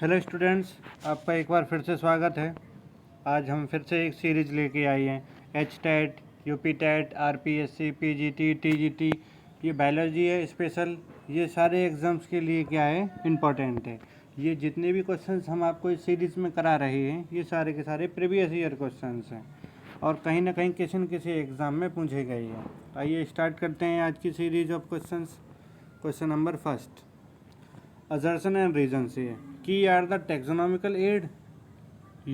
Hello students, आपका एक बार फिर से स्वागत है। आज हम फिर से एक सीरीज़ लेके आए हैं। H TET, UP TET, RPSC, PGT, TGT, ये बायोलॉजी है स्पेशल। ये सारे एग्ज़ाम्स के लिए क्या है, इम्पोर्टेंट है। ये जितने भी क्वेश्चंस हम आपको इस सीरीज़ में करा रहे हैं, ये सारे के सारे प्रीवियस ईयर क्वेश्चंस हैं और कहीं ना कहीं किसी न किसी एग्ज़ाम में पूछे गए हैं। आइए स्टार्ट करते हैं आज की series of questions. Question number first, assertion and reason से है। Key are the taxonomical aid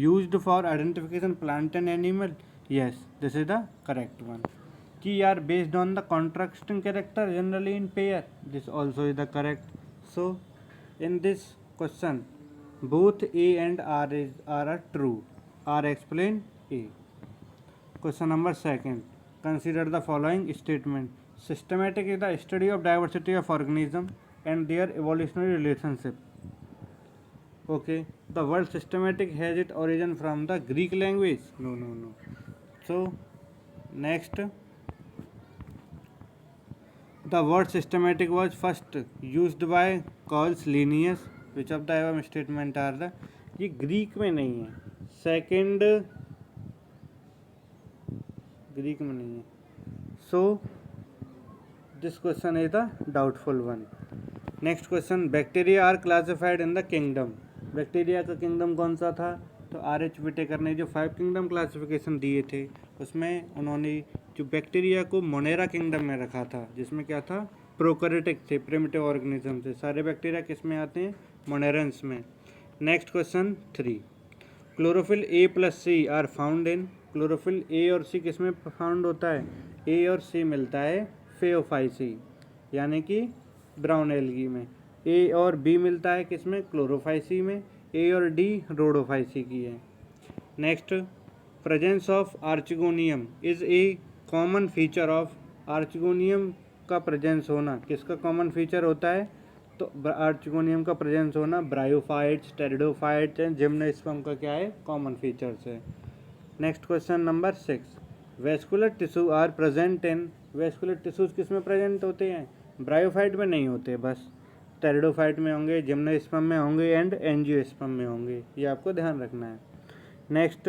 used for identification plant and animal? Yes, this is the correct one. Key are based on the contrasting character generally in pair. This also is the correct. So in this question both A and R are true. R explain A. Question number second, consider the following statement. Systematic is the study of diversity of organism and their evolutionary relationship. Okay, the word systematic has its origin from the Greek language. No. So next, the word systematic was first used by Carl Linnaeus. Which of the above statement are the? ये Greek में नहीं है, second Greek में नहीं है। So this question is the doubtful one. Next question, bacteria are classified in the kingdom. Bacteria का kingdom कौन सा था? तो R.H. विटेकर ने जो 5 किंगडम क्लासिफिकेशन दिए थे उसमें उन्होंने जो बैक्टीरिया को मोनेरा किंगडम में रखा था, जिसमें क्या था, प्रोकैरियोटिक थे, प्रिमिटिव ऑर्गेनिज्म थे। सारे बैक्टीरिया किस में आते हैं? मोनेरेंस में। Next question 3, chlorophyll A plus C are found in. Chlorophyll A और C किस में फाउंड होता है? A और C मिलता है फेओफाइसी यानी कि ब्राउन एल्गी में। A और B मिलता है किस में? क्लोरोफाइसी में। A और D रोडोफाइसी की है। Next, presence of archegonium is a common feature of. Archegonium का प्रेजेंस होना किसका कॉमन फीचर होता है? तो आर्चिगोनियम का प्रेजेंस होना ब्रायोफाइट्स, टेरिडोफाइट्स एंड जिम्नोस्पर्म का क्या है? कॉमन फीचर्स है। Next question number 6, vascular tissue are present in. Vascular tissues किस में प्रेजेंट होते हैं? ब्रायोफाइट में नहीं होते, बस टेरिडोफाइट में होंगे, जिम्नोस्पर्म में होंगे एंड एंजियोस्पर्म में होंगे। ये आपको ध्यान रखना है। Next,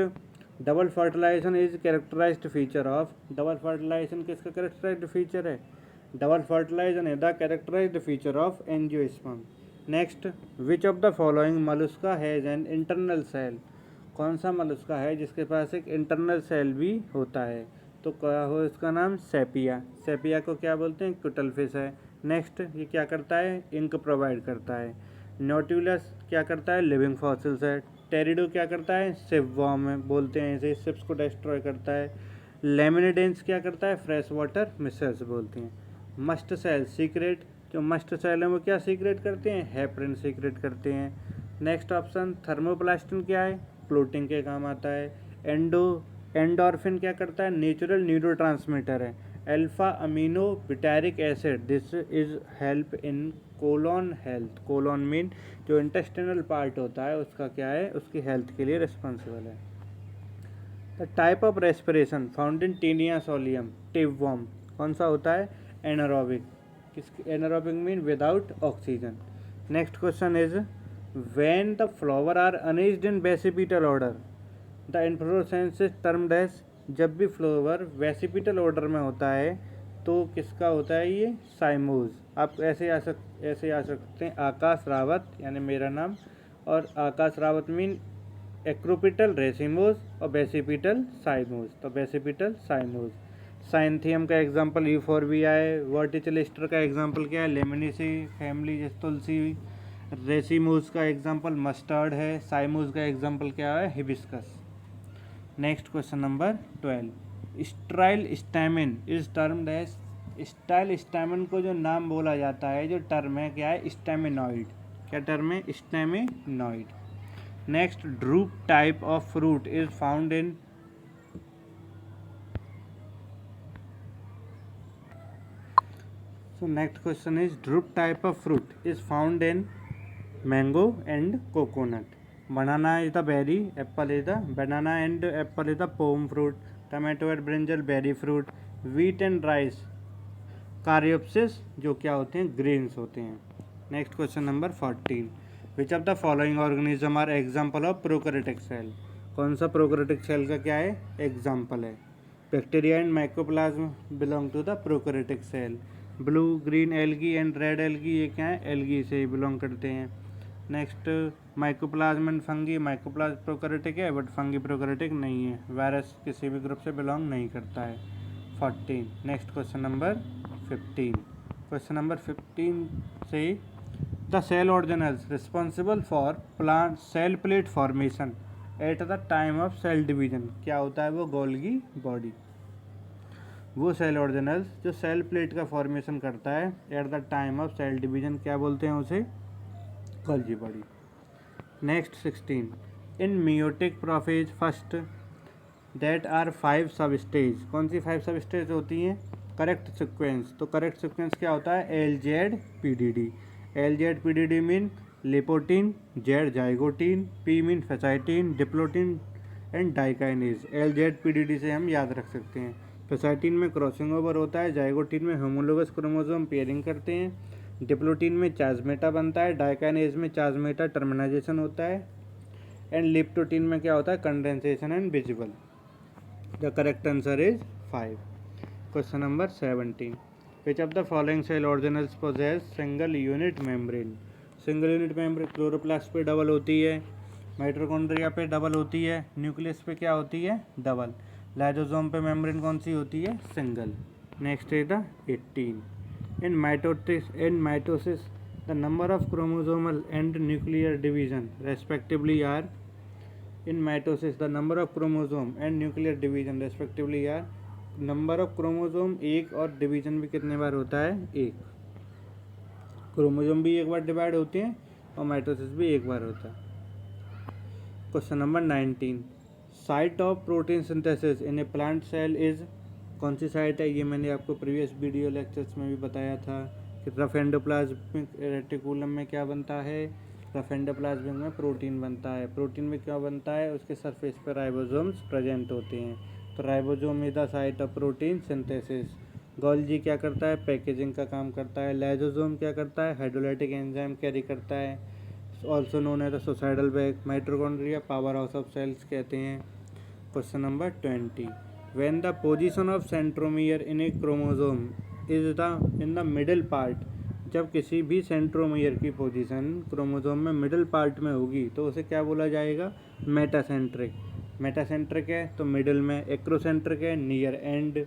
double fertilisation is characterised feature of. Double fertilisation किसका कैरेक्टराइज्ड फीचर है? Double fertilisation is the characterised feature of angiosperm. Next, which of the following mollusca has an internal shell. कौन सा मलुस्का है जिसके पास एक इंटरनल सेल भी होता है? तो क्या हो इसका नाम? सेपिया। सेपिया को क्या बोलते हैं? कुटल फिश है। नेक्स्ट, ये क्या करता है? इंक प्रोवाइड करता है। नोट्यूलस क्या करता है? लिविंग फॉसिल्स है। टेरिडो क्या करता है? शिप वॉर्म है, बोलते हैं इसे, शिप्स को डिस्ट्रॉय करता है। लेमिनिडेंस क्या करता है? फ्रेश वाटर मिसल्स बोलते हैं। मस्ट सेल सीक्रेट, जो मस्ट सेल है वो क्या सीक्रेट करते हैं? हेपरिन सीक्रेट करते हैं। नेक्स्ट ऑप्शन, थर्मोप्लास्टिन क्या है? फ्लोटिंग के काम आता है। एंडोर्फिन क्या करता है? नेचुरल न्यूरोट्रांसमीटर है। Alpha amino butyric acid, this is help in colon health. Colon mean जो इंटेस्टिनल पार्ट होता है उसका क्या है? उसकी हेल्थ के लिए रिस्पॉन्सिबल है। The type of respiration found in taenia solium tapeworm कौन सा होता है? Anaerobic. Anaerobic mean without oxygen. Next question is, when the flower are arranged in vesipetal order the inflorescence is termed as। जब भी flower वेसिपिटल order में होता है तो किसका होता है ये? साइमोज। आप ऐसे आ सकते हैं, आकाश रावत यानी मेरा नाम, और आकाश रावत मीन एक्रोपिटल रेसिमोज और वेसिपिटल साइमोज, तो वेसिपिटल साइमोज। साइंथियम का एग्जांपल यूफोर्बिया है। वर्टिचलिस्टर का एग्जांपल क्या है? लेमिनेसी फैमिली, जैसे तुलसी। रेसिमोज का एग्जांपल मस्टर्ड है। साइमोज का एग्जांपल क्या है? Hibiscus. Next question number 12, style stamen is termed as. Style stamen को जो नाम बोला जाता है, जो टर्म है, क्या है? स्टैमिनॉइड। क्या टर्म है? Staminoid. Next, drupe type of fruit is found in. So next question is, drupe type of fruit is found in mango and coconut. Banana is the berry, apple is the banana and apple is the pome fruit. Tomato and brinjal berry fruit. Wheat and rice caryopsis जो क्या होते हैं? Grains होते हैं। Next question number 14, which of the following organism are example of prokaryotic cell, कौन सा prokaryotic cell का क्या है एग्जाम्पल है? Bacteria and mycoplasma belong to the prokaryotic cell. Blue green algae and red algae ये क्या है एल्गी से बिलोंग करते हैं। Next mycoplasma and fungi, mycoplasma prokaryotic है बट फंगी प्रोकैरियोटिक नहीं है, वायरस किसी भी ग्रुप से बिलोंग नहीं करता है। 14। Next question number 15। Question number 15 से the cell organelles responsible for plant cell plate formation at the time of cell division, क्या होता है वो गोल्गी बॉडी। वो सेल ऑर्गेनेल्स जो सेल प्लेट का फॉर्मेशन करता है at the time of cell division क्या बोलते हैं उसे Golgi body. Next 16 in meiotic prophase first that are 5 sub stage, कौन सी 5 सब स्टेज होती हैं? करेक्ट सिक्वेंस, तो करेक्ट सिक्वेंस क्या होता है LZ-PDD। LZ-PDD mean leptotene, Z zygotene, P mean pachytene, diplotene and diakinesis. LZ-PDD से हम याद रख सकते हैं। फेसाइटीन में क्रॉसिंग ओवर होता है, जाइगोटीन में होमोलोगस क्रोमोसोम पेयरिंग करते हैं, डिप्लोटीन में चार्जमेटा बनता है, डाइकाइनेज में चार्जमेटा टर्मिनाइजेशन होता है एंड लिप्टोटीन में क्या होता है condensation and visible. The correct answer is 5। Question number 17 which of the following cell organelles possess single unit membrane, single unit membrane chloroplast पे डबल होती है, माइटोकॉन्ड्रिया पे डबल होती है, न्यूक्लियस पे क्या होती है डबल, लाइसोसोम पे मेम्ब्रेन कौन सी होती है single. Next is the 18 in mitosis the number of chromosomal and nuclear division respectively are, in mitosis the number of chromosome and nuclear division respectively are, number of chromosome एक और division भी कितने बार होता है एक, क्रोमोसोम भी एक बार divide होते हैं और माइटोसिस भी एक बार होता है। Question number 19 site of protein synthesis in a plant cell is, कौन सी साइट है ये मैंने आपको प्रीवियस वीडियो लेक्चर्स में भी बताया था कि रफ एंडोप्लाज्मिक रेटिकुलम में क्या बनता है, रफ एंडोप्लाज्मिक में प्रोटीन बनता है। प्रोटीन में क्या बनता है उसके सरफेस पर राइबोसोम्स प्रेजेंट होते हैं, तो ribosome is the site of protein synthesis. Golgi क्या करता है पैकेजिंग का काम करता है, लाइसोसोम क्या करता है हाइड्रोलाइटिक एंजाइम कैरी करता है, also known as the suicidal bag, mitochondria power house of cells कहते हैं। Question number 20 when the position of centromere in a chromosome is the in the middle part, जब किसी भी सेंट्रोमियर की position chromosome में middle part में होगी तो उसे क्या बोला जाएगा मेटासेंट्रिक। मेटासेंट्रिक है तो मिडिल में, एक्रोसेंट्रिक है नियर एंड,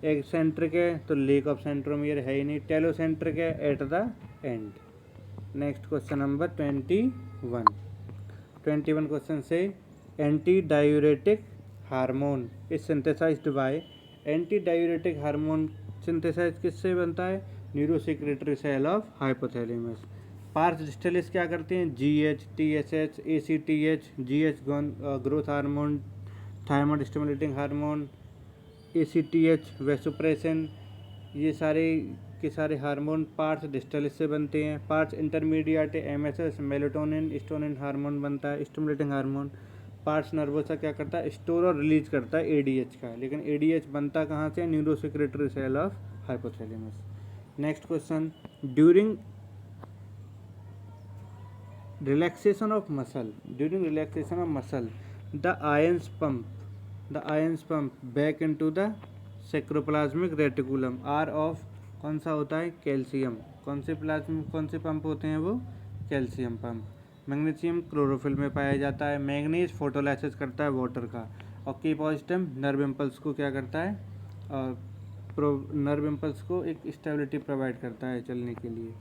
एक्सेंट्रिक है तो लेक ऑफ सेंट्रोमियर है ही नहीं, टेलोसेंट्रिक है at the end. Next question number 21 question से anti diuretic hormone is synthesised by, anti diuretic hormone synthesise किससे बनता है neurosecretory cell of hypothalamus. Pars distalis क्या करते हैं GH, TSH, ACTH, GH growth hormone, thyroid stimulating hormone, ACTH vasopressin, ये सारे के सारे हार्मोन पार्ट्स डिस्टिलिस से बनते हैं। पार्ट्स इंटरमीडिएट MSS मेलेटोनिन स्टोनिन हार्मोन बनता है स्टिमुलेटिंग हार्मोन। पार्ट्स नर्वोसा क्या करता है स्टोर और रिलीज करता है ADH का, लेकिन ADH बनता कहाँ से neurosecretory cell of hypothalamus. Next question during relaxation of muscle, during relaxation of muscle the ions pump back into the sacroplasmic reticulum are of, कौन सा होता है कैल्शियम, कौन से पंप होते हैं वो कैल्शियम पंप। मैग्नीशियम क्लोरोफिल में पाया जाता है, मैग्नीज फोटोलाइसिस करता है वाटर का, और की पॉजिटिव नर्व इम्पल्स को क्या करता है नर्व इम्पल्स को एक स्टेबिलिटी प्रोवाइड करता है चलने के लिए।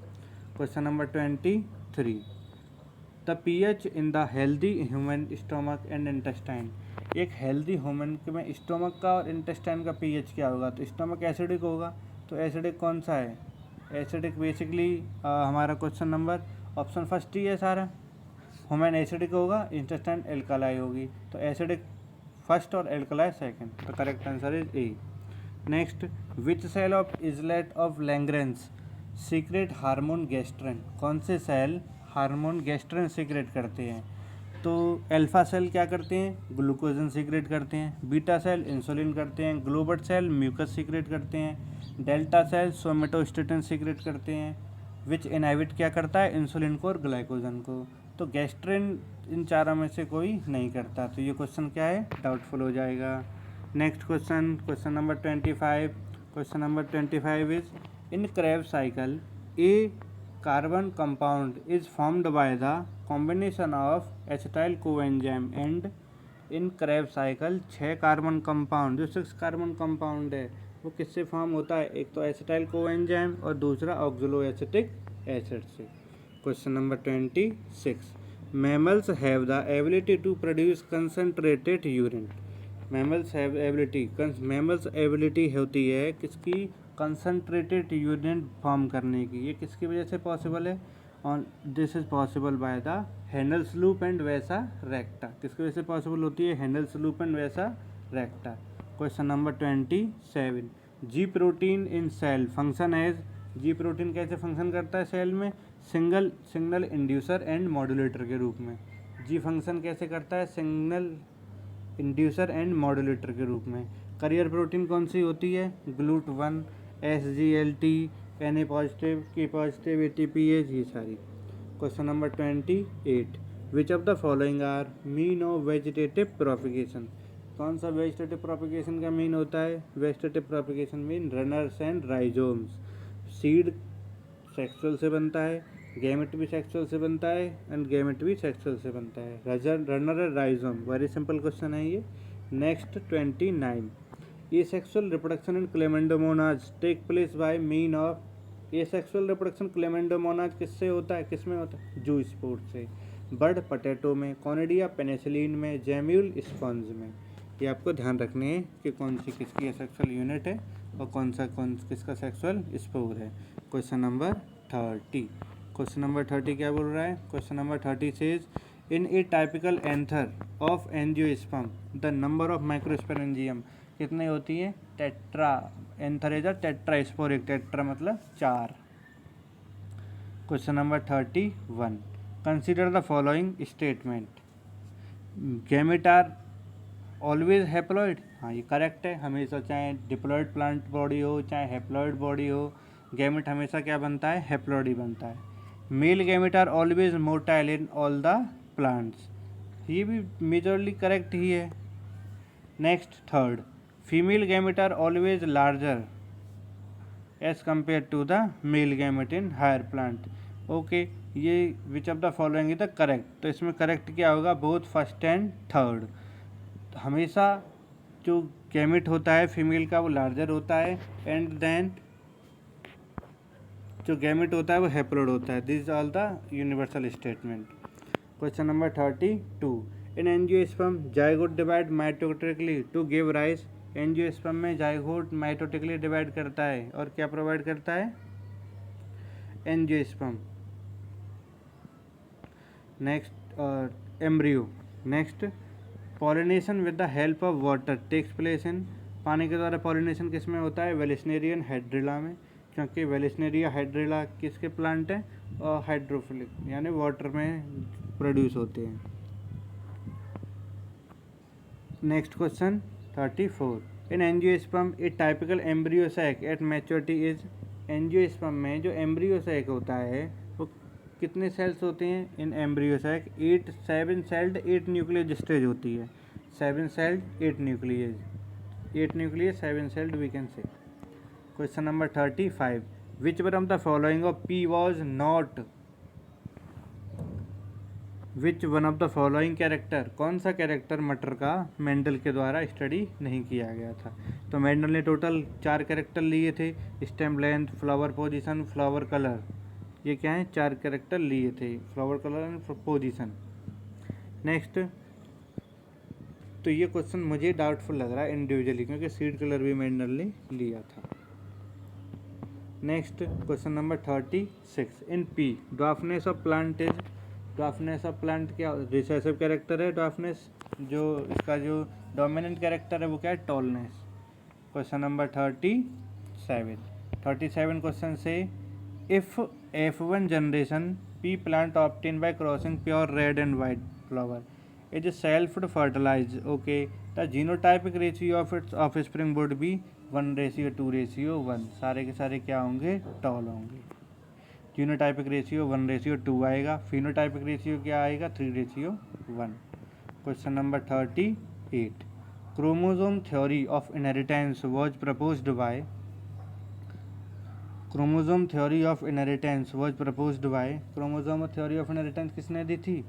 Question number 23 the pH in the healthy human stomach and intestine, एक हेल्दी ह्यूमन में स्टोमक का और इंटेस्टाइन का pH क्या होगा, तो स्टोमक एसिडिक होगा, तो एसिडिक कौन सा है एसिडिक बेसिकली हमारा क्वेश्चन नंबर ऑप्शन फर्स्ट ही है सारा, ह्यूमन एसिडिक होगा इंटेस्टाइन एल्कलाई होगी, तो एसिडिक फर्स्ट और एल्कलाई सेकंड, तो correct answer is A. Next which cell of islet of Langerhans secrete hormone gastrin, कौन से सेल हार्मोन गैस्ट्रिन सीक्रेट करते हैं, तो अल्फा सेल क्या करते हैं ग्लूकोजन सीक्रेट करते हैं, बीटा सेल इंसुलिन करते हैं, ग्लोबट सेल म्यूकस सीक्रेट करते हैं, डेल्टा सेल सोमेटोस्टेटिन सीक्रेट करते हैं, विच इनहिबिट क्या करता है इंसुलिन को और ग्लाइकोजन को, तो गैस्ट्रिन इन चारों में से कोई नहीं करता, तो ये क्वेश्चन क्या है, डाउटफुल हो जाएगा। Next question, question number 25। Question number 25 is in Krebs cycle A carbon compound is formed by the combination of acetyl coenzyme and in Krebs cycle 6 carbon compound, जो 6 कार्बन कंपाउंड है वो किससे form होता है, एक तो एसिटाइल कोएंजाइम और दूसरा ऑक्सोलोएसिटिक एसिड से। Question number 26, mammals have the ability to produce concentrated urine. Mammals ability होती है किसकी, कंसनट्रेटेड यूरिन फॉर्म करने की, ये किसकी वजह से पॉसिबल है, और this is possible by the handles loop and vasa रेक्टा। किसकी वजह से पॉसिबल होती है, handles loop and vasa recta. Question number 27, G protein in cell function as, G protein कैसे फंक्शन करता है सेल में, single signal inducer and modulator के रूप में। जी फंक्शन कैसे करता है, सिग्नल इंड्यूसर एंड मॉड्यूलेटर के रूप में। करियर प्रोटीन कौन सी होती है, GLUT1, SGLT, Na positive, K positive, ATPase, ये सारी। Question number 28, which of the following are mean of vegetative propagation. कौन सा वेजिटेटिव प्रोपिगेशन का मीन होता है, vegetative propagation mean runners and rhizomes. Seed sexual से बनता है, गैमेट भी सेक्सुअल से बनता है एंड गैमेट भी सेक्सुअल से बनता है। Runner and rhizome, very simple question है ये। Next 29, asexual reproduction in Chlamydomonas take place by mean of, asexual reproduction Chlamydomonas किससे होता है, किस में होता है, जू स्पोर्ट से। बर्ड पोटैटो में, कॉनिडिया पेनिसिलिन में, जैम्यूल स्पॉन्ज में। ये आपको ध्यान रखने है कि कौन सी किसकी सेक्सुअल यूनिट है और कौन किसका सेक्सुअल स्पोर है। क्वेश्चन नंबर 30, क्वेश्चन नंबर 30 क्या बोल रहा है, question number 30 says in a typical anther of angiosperm the number of microsporangium कितने होती है, tetra, anther is a tetrasporic, tetra मतलब 4। Question number 31, consider the following statement, gamete are always haploid. हाँ ये करेक्ट है, हमेशा चाहे डिप्लॉइड प्लांट बॉडी हो चाहे हैप्लॉइड बॉडी हो, गैमेट हमेशा क्या बनता है, हैप्लॉइड ही बनता है। Male gamete are always motile in all the plants, ये भी मेजरली करेक्ट ही है। Next 3rd, female gamete are always larger as compare to the male gamete in higher plant. Okay, ये which of the following is the correct, तो इसमें correct क्या होगा, both first and third. हमेशा जो gamete होता है फीमेल का वो लार्जर होता है एंड देन जो गैमेट होता है वो हैप्लॉइड होता है। This is all the universal statement. Question number 32, in angiosperm zygote divide mitotically to give rise. Angiosperm में जाइगोट माइटोटिकली डिवाइड करता है और क्या प्रोवाइड करता है, angiosperm. Next embryo. Next, pollination with the help of water takes place in, पानी के द्वारा पॉलिनेशन किस में होता है, वेलिस्नेरियन हाइड्रिला में, क्योंकि वेलिस्नेरिया हाइड्रिला किसके प्लांट हैं, और हाइड्रोफिलिक यानी वाटर में प्रोड्यूस होते हैं। Next question 34, in angiosperm a typical embryo sac at maturity is. Angiosperm में जो एम्ब्रियो सैक होता है वो कितने सेल्स होते हैं, in embryo sac 7 celled 8 nucleus stage होती है, 7 celled 8 nucleus, 8 nucleus 7 celled we can say. Question number 35, which one of the following of pea was not, which one of the following character, कौन सा character मटर का Mendel के द्वारा study नहीं किया गया था। तो मेंडल ने टोटल 4 कैरेक्टर लिए थे, stem length, flower position, flower colour, ये क्या है, 4 कैरेक्टर लिए थे, flower colour and position. Next, तो ये क्वेश्चन मुझे डाउटफुल लग रहा है इंडिविजुअली, क्योंकि सीड कलर भी मेंडल ने लिया था। Next question number 36, in pea dwarfness of plant is. Dwarfness of plant क्या, रिसेसिव कैरेक्टर है ड्वार्फनेस, जो इसका जो डोमिनेंट कैरेक्टर है वो क्या है, टॉलनेस। क्वेश्चन नंबर 37 क्वेश्चन से if F1 generation pea plant obtain by crossing pure red and white flower is self fertilize, okay, the genotypic ratio of its offspring would be 1:2:1, सारे के सारे क्या होंगे, टॉल होंगे। जीनोटाइपिक रेशियो 1:2 आएगा। Phenotypic ratio क्या आएगा? 3:1। Question number 38, chromosome theory of inheritance was proposed by chromosome theory of inheritance किसने दी थी?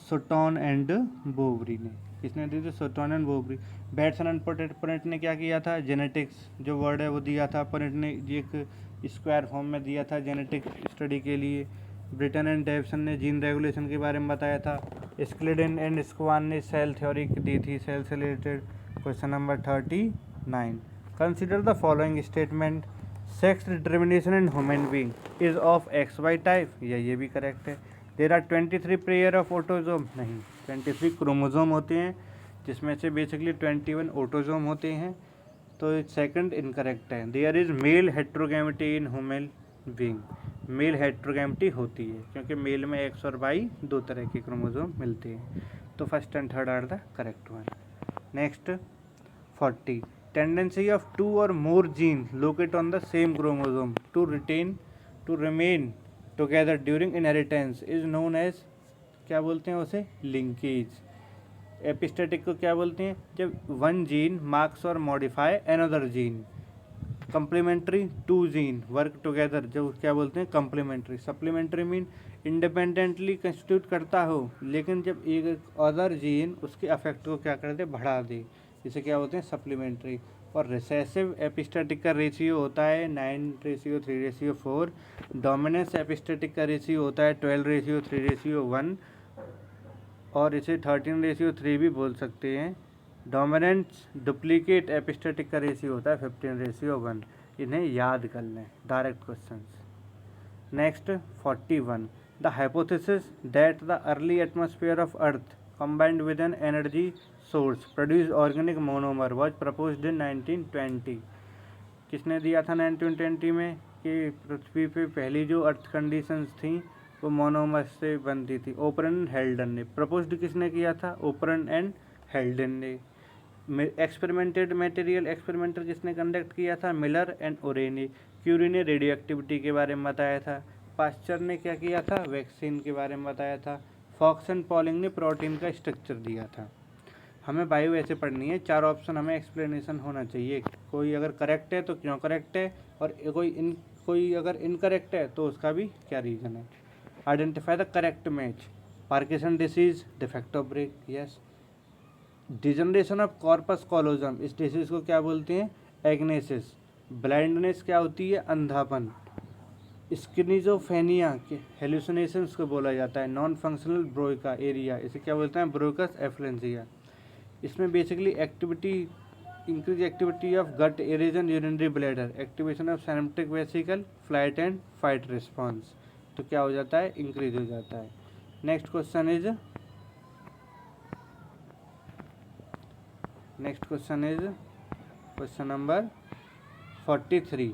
सोटॉन एंड बोवरी ने। किसने दी थी? Sutton and Boveri. Bateson and Punnett ने क्या किया था? जेनेटिक्स जो वर्ड है वो दिया था। पुनेट ने एक स्क्वायर फॉर्म में दिया था जेनेटिक स्टडी के लिए। ब्रिटन एंड डेवसन ने जीन रेगुलेशन के बारे में बताया था। स्क्लेडन एंड स्क्वान ने सेल थ्योरी दी थी, सेल से related. Question number 39, consider the following statement, sex determination in human being is of XY type. ये भी करेक्ट है। There are 23 pair of autosome, नहीं 23 क्रोमोजोम होते हैं, जिसमें से बेसिकली 21 ऑटोजोम होते हैं, तो सेकंड इनकरेक्ट है। There is male heterogamety in human being, male heterogamety होती है क्योंकि मेल में X और Y दो तरह के क्रोमोजोम मिलते हैं, तो first and third are the correct one. Next 40, tendency of 2 or more genes located on the same chromosome to remain together during inheritance is known as, क्या बोलते हैं उसे? लिंकेज। एपिस्टेटिक को क्या बोलते हैं? जब वन जीन मार्क्स और modify another gene. Complementary, 2 gene work together, जो क्या बोलते हैं? Complementary. Supplementary mean independently constitute करता हो, लेकिन जब एक अदर जीन उसके अफेक्ट को क्या कर दे? बढ़ा दे, इसे क्या बोलते हैं? सप्लीमेंट्री। और रिसेसिव एपिस्टेटिक का रेशियो होता है 9:3:4। डोमिनेंस एपिस्टेटिक का रेशियो होता है 12:3:1, और इसे 13:3 भी बोल सकते हैं। डोमिनेंस डुप्लीकेट एपिस्टेटिक का रेशियो होता है 15:1। इन्हें याद कर लें, direct questions. Next 41, the hypothesis that the early atmosphere of earth combined with an energy source produce organic monomer was proposed in 1920। किसने दिया था 1920 में? कि पृथ्वी पे पहली जो अर्थ कंडीशंस थी वो मोनोमर से बनती थी। ओपरन एंड हेल्डन ने। प्रपोज्ड किसने किया था? ओपरन एंड हेल्डन ने। एक्सपेरिमेंटर किसने कंडक्ट किया था? मिलर एंड ओरे ने। क्यूरी ने रेडियो एक्टिविटी के बारे में बताया था। पास्चर ने क्या किया था? वैक्सीन के बारे में बताया था। फॉक्स एंड पॉलिंग ने प्रोटीन का स्ट्रक्चर दिया था। हमें बायो ऐसे पढ़नी है, 4 ऑप्शन हमें एक्सप्लेनेशन होना चाहिए। कोई अगर करेक्ट है तो क्यों करेक्ट है, और कोई अगर इनकरेक्ट है तो उसका भी क्या रीज़न है। Identify the correct match. Parkinson disease, defect of break, yes. Degeneration of corpus callosum, इस डिसीज को क्या बोलते हैं? एग्नेसिस। ब्लाइंडनेस क्या होती है? अंधापन। स्किज़ोफ्रेनिया के हेलुसिनेशंस को बोला जाता है। नॉन फंक्शनल ब्रोका एरिया, इसे क्या बोलते हैं? Broca's aphasia. इसमें basically activity, increase activity of gut region, urinary bladder, activation of synaptic vesicle, flight and fight response, तो क्या हो जाता है? इंक्रीज हो जाता है। Next question is question number 43।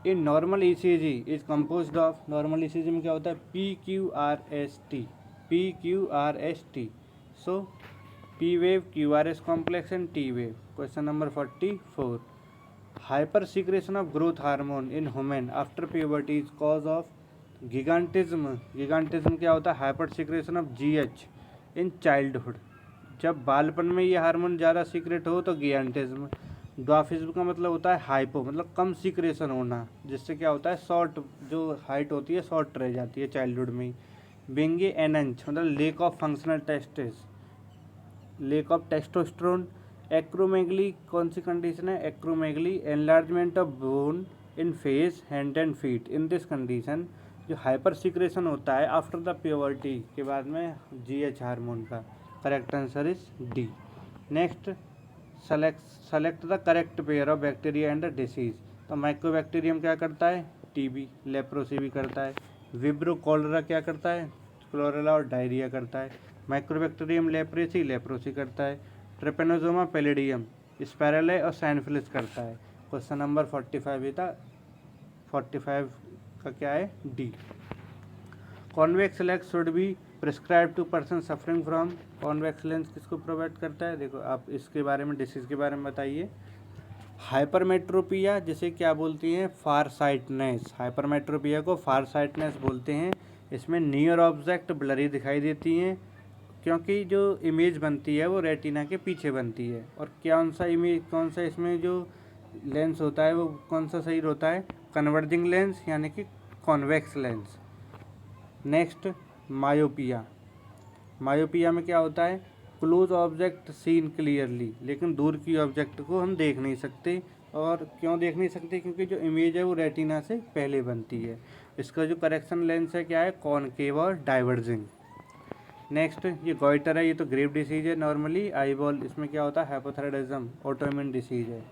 In normal ECG is composed of, normal ECG में क्या होता है? PQRST। So P wave, QRS complex and T wave। Question number 44, hyper secretion of growth hormone in human after puberty is cause of गिगांटिज्म। गिगांटिज्म क्या होता है? Hyper secretion of GH in childhood. जब बालपन में ये हार्मोन ज़्यादा सीक्रेट हो तो गिगांटिज्म। Dwarfism का मतलब होता है हाइपो, मतलब कम सीक्रेशन होना, जिससे क्या होता है? शॉर्ट जो हाइट होती है शॉर्ट रह जाती है चाइल्डहुड में ही। बेंगे एनंच मतलब lake of functional testis, lake of testosterone. Acromegaly कौन सी कंडीशन है? Acromegaly, enlargement of bone in face, hand and feet. In this condition जो हाइपर सीक्रेशन होता है आफ्टर द प्यूबर्टी के बाद में GH हार्मोन का। Correct answer is D. Next select the correct pair of bacteria and the disease. तो mycobacterium क्या करता है? TB, लेप्रोसी भी करता है। विब्रो कॉलरा क्या करता है? क्लोरेला और डायरिया करता है। माइक्रोबैक्टीरियम लेप्रोसी करता है। ट्रिपेनोसोमा पैलिडियम स्पाइरले और सैनफिलिस करता है। क्वेश्चन नंबर 45 था, 45 का क्या है? D. Convex lens should be prescribe to person suffering from, convex lens किसको प्रोवाइड करता है? देखो आप इसके बारे में, डिसीज के बारे में बताइए। हाइपरमेट्रोपिया जिसे क्या बोलती हैं, फार साइटनेस। हाइपरमेट्रोपिया को फार साइटनेस बोलते हैं। इसमें नियर ऑब्जेक्ट ब्लरी दिखाई देती हैं क्योंकि जो इमेज बनती है वो रेटिना के पीछे बनती है। और कौन सा इसमें जो लेंस होता है वो कौन सा सही होता है, कन्वर्जिंग लेंस यानी कि convex lens. Next myopia. Myopia में क्या होता है, क्लोज ऑब्जेक्ट सीन क्लियरली, लेकिन दूर की ऑब्जेक्ट को हम देख नहीं सकते। और क्यों देख नहीं सकते, क्योंकि जो इमेज है वो रेटिना से पहले बनती है। इसका जो करेक्शन लेंस है क्या है, कॉनकेव और डाइवर्जिंग। नेक्स्ट ये गॉइटर है, ये तो ग्रेव डिसीज है नॉर्मली। आईबॉल, इसमें क्या होता है, हाइपोथायराइडिज्म, ऑटोइम्यून डिसीज है,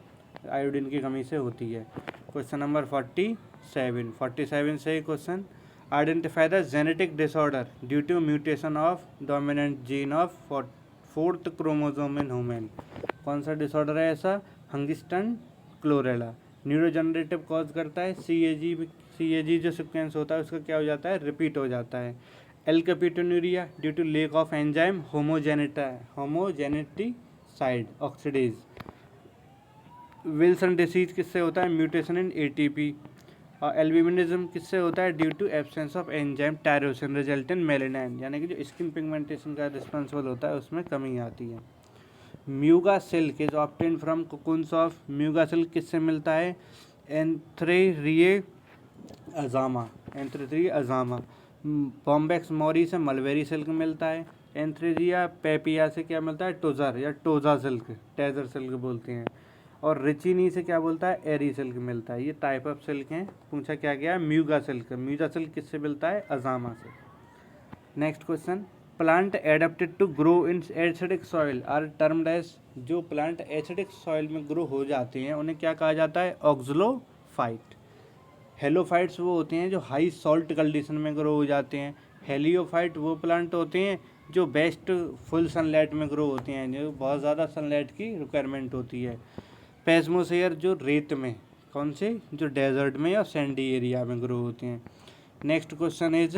आयोडीन की कमी से होती है। क्वेश्चन नंबर 47 से question, identify the genetic disorder due to mutation of dominant gene of 4th chromosome in human. कौन सा डिसऑर्डर है ऐसा, हंगिस्टन क्लोरेला। न्यूरोजेनरेटिव कॉज करता है, CAG जो सीक्वेंस होता है उसका क्या हो जाता है, रिपीट हो जाता है। Alkaptonuria due to lack of enzyme homogentisate oxidase. Wilson disease किससे होता है, म्यूटेशन इन ATP। और एल्बिनिज्म किससे होता है, due to absence of enzyme tyrosine result in melanin, यानी कि जो स्किन पिगमेंटेशन का रिस्पॉन्सिबल होता है उसमें कमी आती है। Muga silk is obtained from cocoons of, muga silk किससे मिलता है, एंथ्रेरिए अजामा। बॉम्बेक्स मौरी से मलबेरी सिल्क मिलता है। एंथ्रेरिया पेपिया से क्या मिलता है, टोजर या टोजा सिल्क, टेजर सिल्क बोलते हैं। और रिचिनी से क्या बोलता है, एरी सिल्क मिलता है। ये टाइप ऑफ सिल्क हैं। पूछा क्या गया, म्यूगा सिल्क। म्यूगा सिल्क किससे मिलता है, अजामा से। Next question, plant adapted to grow in acidic soil are termed as. जो प्लांट एसिडिक सॉइल में ग्रो हो जाते हैं उन्हें क्या कहा जाता है, ऑक्सलोफाइट। हेलोफाइट्स वो होते हैं जो हाई सॉल्ट कंडीशन में ग्रो हो जाते हैं। हेलियोफाइट वो प्लांट होते हैं जो बेस्ट फुल सनलाइट में ग्रो होते हैं, जो बहुत ज़्यादा सनलाइट की रिक्वायरमेंट होती है। पेस्मोसेयर जो रेत में, कौन से, जो डेजर्ट में या सैंडी एरिया में ग्रो होते हैं। Next question is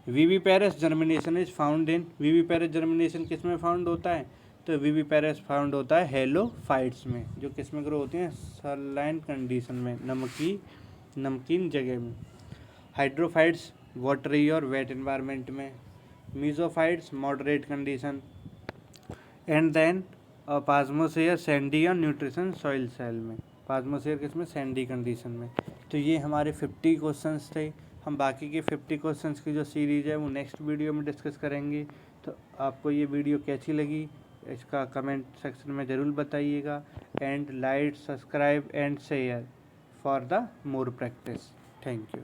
viviparous germination is found in. Viviparous germination किस में फाउंड होता है, तो विविपेरस फाउंड होता है हेलोफाइट्स में, जो किस में ग्रो होते हैं, सलाइन कंडीशन में, नमकीन जगह में। हाइड्रोफाइट्स वाटरी और वेट एनवायरनमेंट में। Mesophytes moderate condition. And then psammosere sandy और न्यूट्रिशन सॉइल सेल में। पास्मोसेयर किसमें, सैंडी कंडीशन में। तो ये हमारे 50 क्वेश्चंस थे। हम बाकी के 50 क्वेश्चंस की जो सीरीज़ है वो नेक्स्ट वीडियो में डिस्कस करेंगे। तो आपको ये वीडियो कैसी लगी इसका कमेंट सेक्शन में ज़रूर बताइएगा। And like, subscribe and share for the more practice. Thank you.